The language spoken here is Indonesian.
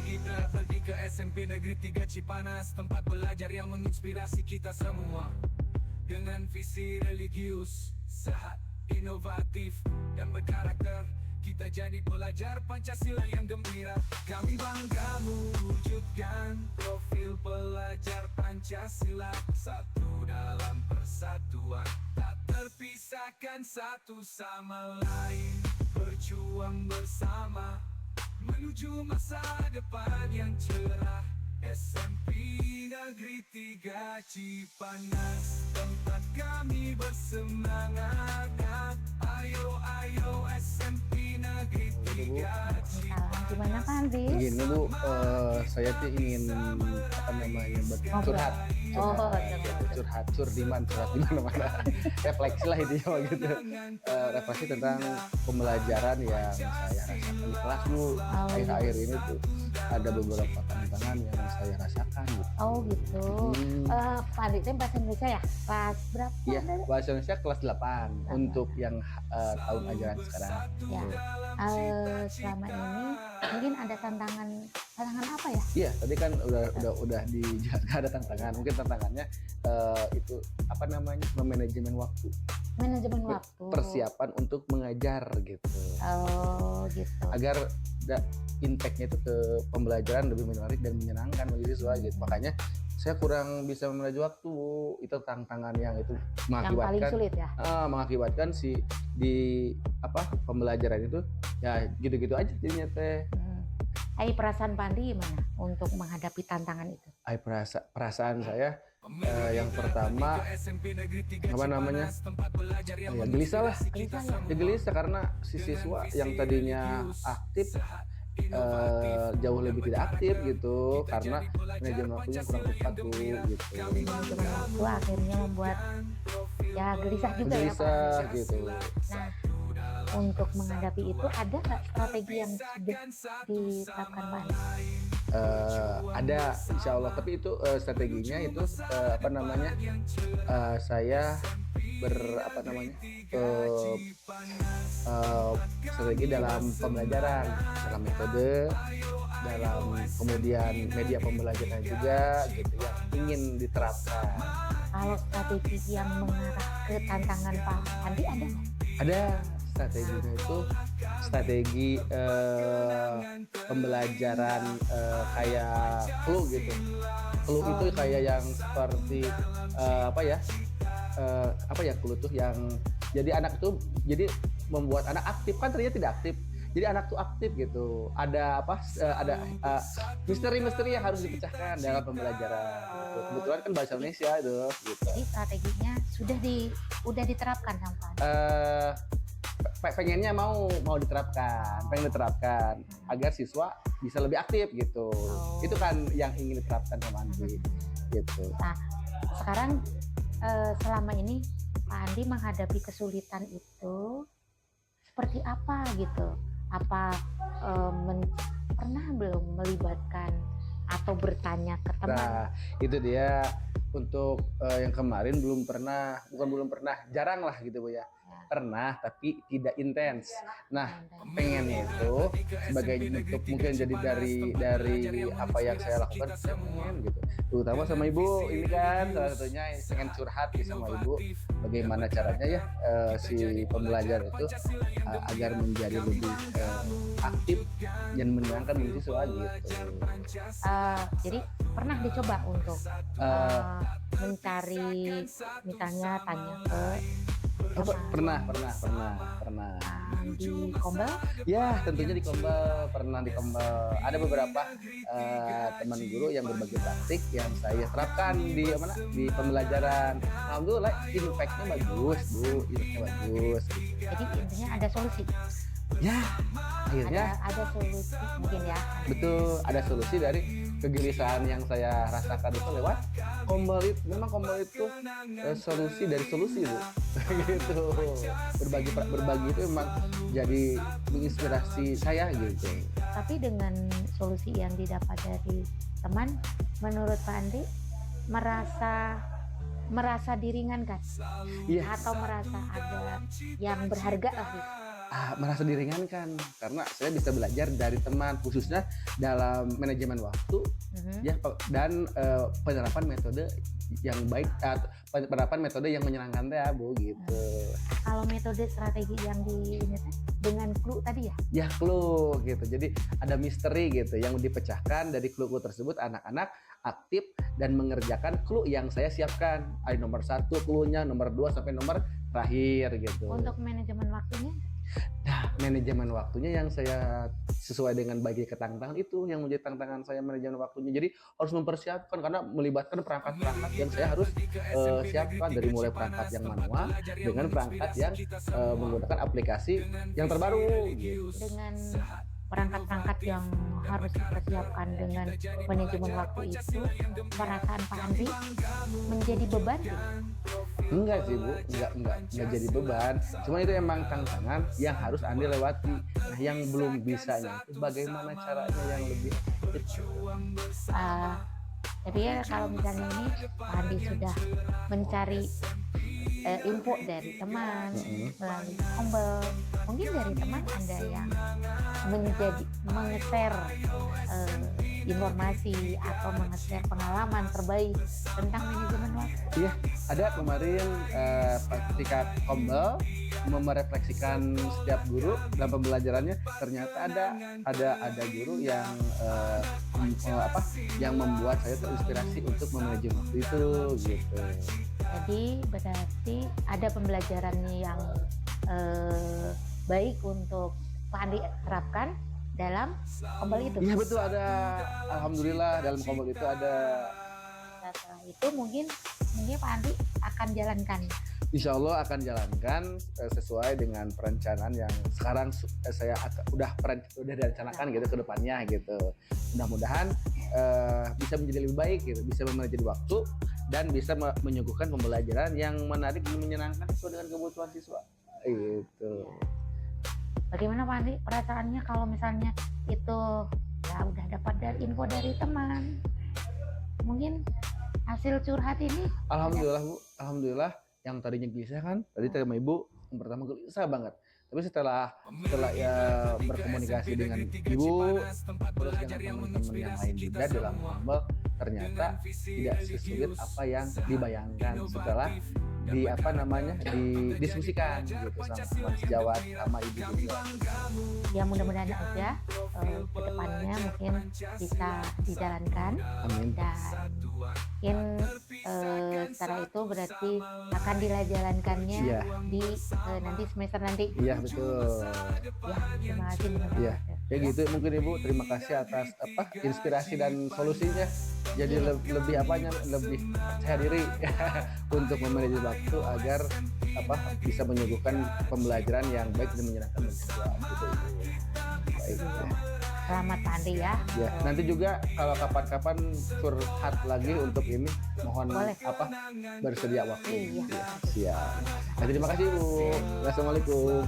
Kita pergi ke SMP Negeri 3 Cipanas, tempat belajar yang menginspirasi kita semua. Dengan visi religius, sehat, inovatif, dan berkarakter, kita jadi pelajar Pancasila yang gembira. Kami bangga mewujudkan profil pelajar Pancasila, satu dalam persatuan, tak terpisahkan satu sama lain. Berjuang bersama menuju masa depan yang cerah. SMP Negeri 3 Cipanas, tempat kami bersemangat. Ayo ayo SMP Negeri 3 Cipanas. Gimana Pak Andri? Begini Bu, saya tuh ingin apa namanya curhat, curhat di mana, refleksi lah intinya gitu. Refleksi tentang pembelajaran yang saya rasakan di kelas Bu. Akhir-akhir ini tuh ada beberapa tantangan yang saya rasakan gitu. Oh gitu. Pak Andri itu bahasa Indonesia ya? Kelas berapa? Iya, bahasa Indonesia kelas 8 untuk yang tahun ajaran sekarang. Ya. Selama ini mungkin ada tantangan apa ya? Iya, tadi kan udah dijelaskan ada tantangan. Mungkin tantangannya itu apa namanya, memanajemen waktu. Manajemen waktu. Persiapan untuk mengajar gitu. Oh gitu. Agar impact-nya itu ke pembelajaran lebih menarik dan menyenangkan bagi siswa gitu. Makanya saya kurang bisa memanage waktu, Bu. Itu tantangan yang itu mengakibatkan yang paling sulit ya. Mengakibatkan di pembelajaran itu ya gitu-gitu aja jadinya teh. Perasaan Pak Andri gimana untuk menghadapi tantangan itu? Perasaan saya yang pertama apa namanya, ya gelisah lah. Ya gelisah karena si siswa yang tadinya aktif jauh lebih tidak aktif gitu, karena manajemen waktunya kurang tepat tuh gitu. Manajemen waktu akhirnya membuat ya gelisah juga ya Pak. Gitu. Nah, untuk menghadapi itu ada nggak strategi yang sudah diterapkan Pak Andri? Ada insya Allah, tapi itu strateginya itu saya strategi dalam pembelajaran, dalam metode, dalam kemudian media pembelajaran juga gitu yang ingin diterapkan. Kalau strategi yang mengarah ke tantangan Pak Andri ada nggak? Ada. Strateginya itu strategi pembelajaran kayak clue gitu. Clue itu kayak yang seperti clue tuh yang jadi anak tuh jadi membuat anak aktif, kan ternyata tidak aktif. Jadi anak tuh aktif gitu. Ada misteri-misteri yang harus dipecahkan dalam pembelajaran. Kebetulan kan bahasa Indonesia itu gitu. Jadi strateginya sudah diterapkan sama Pak Andri? Pengennya mau diterapkan, agar siswa bisa lebih aktif gitu. Itu kan yang ingin diterapkan sama Andri gitu. Nah, sekarang selama ini Pak Andri menghadapi kesulitan itu seperti apa gitu? Apa pernah belum melibatkan atau bertanya ke teman? Nah, itu dia. Untuk yang kemarin jarang lah gitu Bu ya. Pernah tapi tidak intens. Nah, pengennya itu sebagai bentuk mungkin jadi dari apa yang saya lakukan, saya pengen gitu. Terutama sama Ibu ini kan salah satunya pengen curhat sama Ibu bagaimana caranya ya si pembelajar itu agar menjadi lebih aktif dan menyenangkan bagi siswa gitu. Jadi pernah dicoba untuk mencari, misalnya tanya ke pernah di Kombel? Ya, tentunya di Kombel, pernah di Kombel. Ada beberapa teman guru yang berbagi praktik yang saya terapkan di pembelajaran. Alhamdulillah impact-nya bagus, Bu. Jadi intinya ada solusi. Ya, akhirnya ada solusi mungkin ya. Betul, ada solusi dari kegelisahan yang saya rasakan itu lewat Kombel. Memang Kombel itu solusi dari solusi, Bu. Gitu. Berbagi itu memang jadi menginspirasi saya gitu. Tapi dengan solusi yang didapat dari teman, menurut Pak Andri merasa diringankan? Iya. Atau merasa ada yang berharga lah gitu? merasa diringankan karena saya bisa belajar dari teman, khususnya dalam manajemen waktu ya, dan penerapan metode yang baik, penerapan metode yang menyenangkan ya Bu gitu. Kalau metode strategi yang dengan clue tadi ya? Ya clue gitu, jadi ada misteri gitu yang dipecahkan dari clue-clue tersebut. Anak-anak aktif dan mengerjakan clue yang saya siapkan. Ada nomor 1 clue-nya, nomor 2 sampai nomor terakhir gitu. Untuk manajemen waktunya? Nah, manajemen waktunya yang saya sesuai dengan bagi tantangan itu yang menjadi tantangan saya, manajemen waktunya. Jadi harus mempersiapkan karena melibatkan perangkat-perangkat yang saya harus siapkan, dari mulai perangkat yang manual dengan perangkat yang menggunakan aplikasi yang terbaru gitu. Dengan perangkat-perangkat yang harus dipersiapkan dengan manajemen waktu itu, perasaan Pak Andri menjadi beban gitu? Enggak sih Bu, enggak jadi beban. Cuma itu emang tantangan yang harus Andi lewati. Nah, yang belum bisanya itu bagaimana caranya yang lebih tapi ya kalau misalnya ini Pak Andi sudah mencari info dari teman melalui Ombel, mungkin dari teman Anda yang menge-share informasi atau menge-share pengalaman terbaik tentang manajemen waktu. Iya, ada kemarin ketika Ombel merefleksikan setiap guru dalam pembelajarannya, ternyata ada guru yang yang membuat saya terinspirasi untuk memanage waktu itu gitu. Jadi berarti ada pembelajarannya yang baik untuk Pak Andi terapkan dalam Ombel itu. Iya betul, ada. Alhamdulillah dalam Ombel itu ada. Setelah itu mungkin Pak Andi akan jalankan. Insya Allah akan jalankan sesuai dengan perencanaan yang sekarang saya udah rencanakan gitu ke depannya gitu. Mudah-mudahan bisa menjadi lebih baik gitu, bisa memanage waktu dan bisa menyuguhkan pembelajaran yang menarik dan menyenangkan sesuai dengan kebutuhan siswa. Gitu. Bagaimana Pak Andi perasaannya kalau misalnya itu ya udah dapat info dari teman, mungkin hasil curhat ini? Alhamdulillah Bu, alhamdulillah. Yang tadinya gelisah kan, tadi sama Ibu yang pertama gelisah banget, tapi setelah ya berkomunikasi dengan Ibu terus dengan teman-teman yang lain juga dalam Ombel, ternyata tidak sesulit apa yang dibayangkan setelah didiskusikan gitu sama sejawat sama Ibu juga. Ya mudah-mudahan aja ke depannya mungkin bisa dijalankan. Amin. Dan mungkin secara itu berarti akan dijalankannya di nanti semester nanti. Iya betul. Ya terima kasih. Iya. Ya gitu mungkin Ibu, terima kasih atas inspirasi dan solusinya. Jadi lebih percaya diri untuk memanage waktu agar bisa menyuguhkan pembelajaran yang baik dan menyenangkan bagi siswa gitu. Baik. Selamat Pak Andi ya. Ya, nanti juga kalau kapan-kapan curhat lagi untuk ini, mohon boleh. Bersedia waktu. Iya. Ya, siap. Nah, terima kasih Bu. Assalamualaikum.